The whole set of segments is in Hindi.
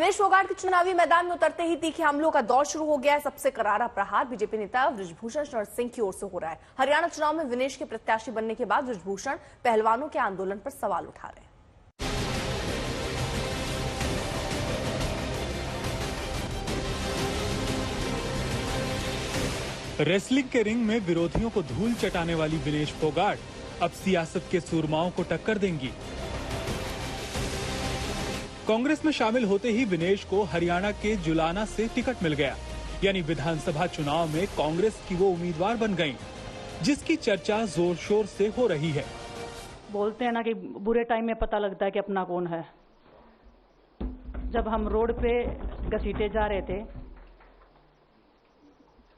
विनेश फोगाट के चुनावी मैदान में उतरते ही तीखे हमलों का दौर शुरू हो गया है। सबसे करारा प्रहार बीजेपी नेता बृजभूषण शरण सिंह की ओर से हो रहा है। हरियाणा चुनाव में विनेश के प्रत्याशी बनने के बाद बृजभूषण पहलवानों के आंदोलन पर सवाल उठा रहे हैं। रेसलिंग के रिंग में विरोधियों को धूल चटाने वाली विनेश फोगाट अब सियासत के सूरमाओं को टक्कर देंगी। कांग्रेस में शामिल होते ही विनेश को हरियाणा के जुलाना से टिकट मिल गया, यानी विधानसभा चुनाव में कांग्रेस की वो उम्मीदवार बन गईं, जिसकी चर्चा जोर शोर से हो रही है। बोलते हैं ना कि बुरे टाइम में पता लगता है कि अपना कौन है। जब हम रोड पे घसीटे जा रहे थे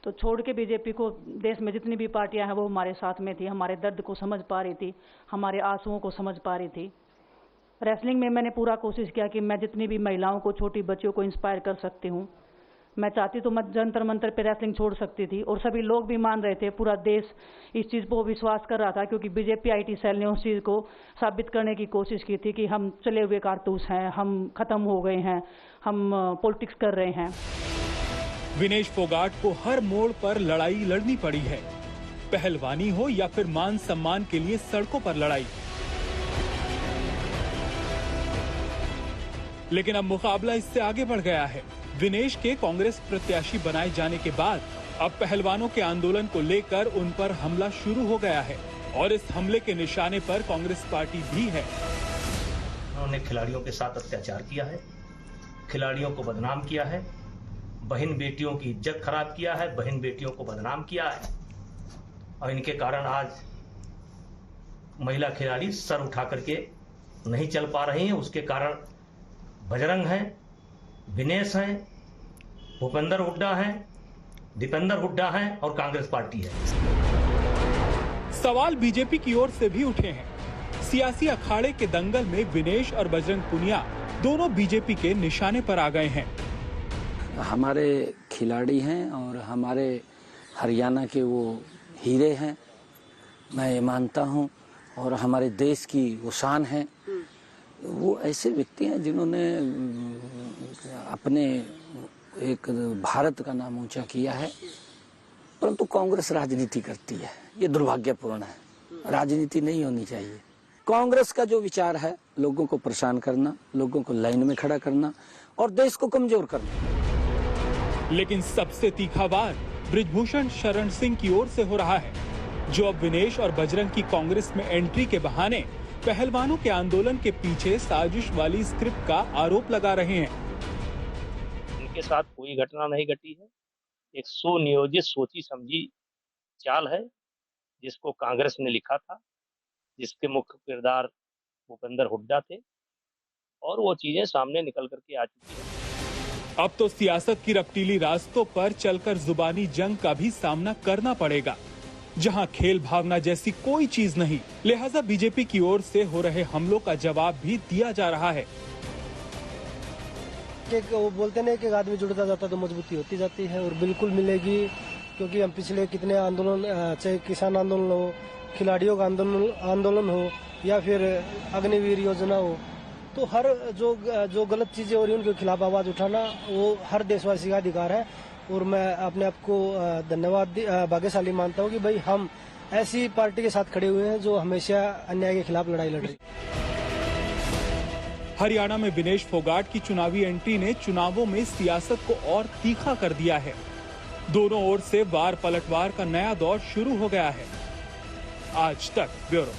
तो छोड़ के बीजेपी को देश में जितनी भी पार्टियां हैं वो हमारे साथ में थी, हमारे दर्द को समझ पा रही थी, हमारे आंसुओं को समझ पा रही थी। रेसलिंग में मैंने पूरा कोशिश किया कि मैं जितनी भी महिलाओं को, छोटी बच्चियों को इंस्पायर कर सकती हूँ। मैं चाहती तो मैं जंतर मंतर पे रेसलिंग छोड़ सकती थी और सभी लोग भी मान रहे थे, पूरा देश इस चीज़ पर विश्वास कर रहा था, क्योंकि बीजेपी आईटी सेल ने उस चीज़ को साबित करने की कोशिश की थी कि हम चले हुए कारतूस हैं, हम खत्म हो गए हैं, हम पॉलिटिक्स कर रहे हैं। विनेश फोगाट को हर मोड़ पर लड़ाई लड़नी पड़ी है, पहलवानी हो या फिर मान सम्मान के लिए सड़कों पर लड़ाई। लेकिन अब मुकाबला इससे आगे बढ़ गया है। विनेश के कांग्रेस प्रत्याशी बनाए जाने के बाद अब पहलवानों के आंदोलन को लेकर उन पर हमला शुरू हो गया है और इस हमले के निशाने पर कांग्रेस पार्टी भी है। उन्होंने खिलाड़ियों के साथ अत्याचार किया है, खिलाड़ियों को बदनाम किया है, बहन बेटियों की इज्जत खराब किया है, बहन बेटियों को बदनाम किया है और इनके कारण आज महिला खिलाड़ी सर उठा करके नहीं चल पा रही हैं। उसके कारण बजरंग हैं, विनेश हैं, भूपेंद्र हुड्डा हैं, दीपेंद्र हुड्डा हैं और कांग्रेस पार्टी है। सवाल बीजेपी की ओर से भी उठे हैं। सियासी अखाड़े के दंगल में विनेश और बजरंग पुनिया दोनों बीजेपी के निशाने पर आ गए हैं। हमारे खिलाड़ी हैं और हमारे हरियाणा के वो हीरे हैं, मैं ये मानता हूँ, और हमारे देश की वो शान है। वो ऐसे व्यक्ति हैं जिन्होंने अपने एक भारत का नाम ऊंचा किया है, परंतु कांग्रेस राजनीति करती है। ये दुर्भाग्यपूर्ण है, राजनीति नहीं होनी चाहिए। कांग्रेस का जो विचार है लोगों को परेशान करना, लोगों को लाइन में खड़ा करना और देश को कमजोर करना। लेकिन सबसे तीखा वार बृजभूषण शरण सिंह की ओर से हो रहा है, जो अब विनेश और बजरंग की कांग्रेस में एंट्री के बहाने पहलवानों के आंदोलन के पीछे साजिश वाली स्क्रिप्ट का आरोप लगा रहे हैं। उनके साथ कोई घटना नहीं घटी है, एक सुनियोजित सोची समझी चाल है जिसको कांग्रेस ने लिखा था, जिसके मुख्य किरदार भूपेंद्र हुड्डा थे और वो चीजें सामने निकल करके आ चुकी है। अब तो सियासत की रफ्तीली रास्तों पर चलकर जुबानी जंग का भी सामना करना पड़ेगा, जहां खेल भावना जैसी कोई चीज नहीं। लिहाजा बीजेपी की ओर से हो रहे हमलों का जवाब भी दिया जा रहा है। वो बोलते नहीं कि आदमी जुड़ता जाता तो मजबूती होती जाती है, और बिल्कुल मिलेगी, क्योंकि हम पिछले कितने आंदोलन, चाहे किसान आंदोलन हो, खिलाड़ियों का आंदोलन हो या फिर अग्निवीर योजना हो, तो हर जो गलत चीजें हो रही हैं उनके खिलाफ आवाज उठाना वो हर देशवासी का अधिकार है। और मैं अपने आप को धन्यवाद भाग्यशाली मानता हूँ कि भाई हम ऐसी पार्टी के साथ खड़े हुए हैं जो हमेशा अन्याय के खिलाफ लड़ाई लड़ रही है। हरियाणा में विनेश फोगाट की चुनावी एंट्री ने चुनावों में सियासत को और तीखा कर दिया है। दोनों ओर से वार पलटवार का नया दौर शुरू हो गया है। आज तक ब्यूरो।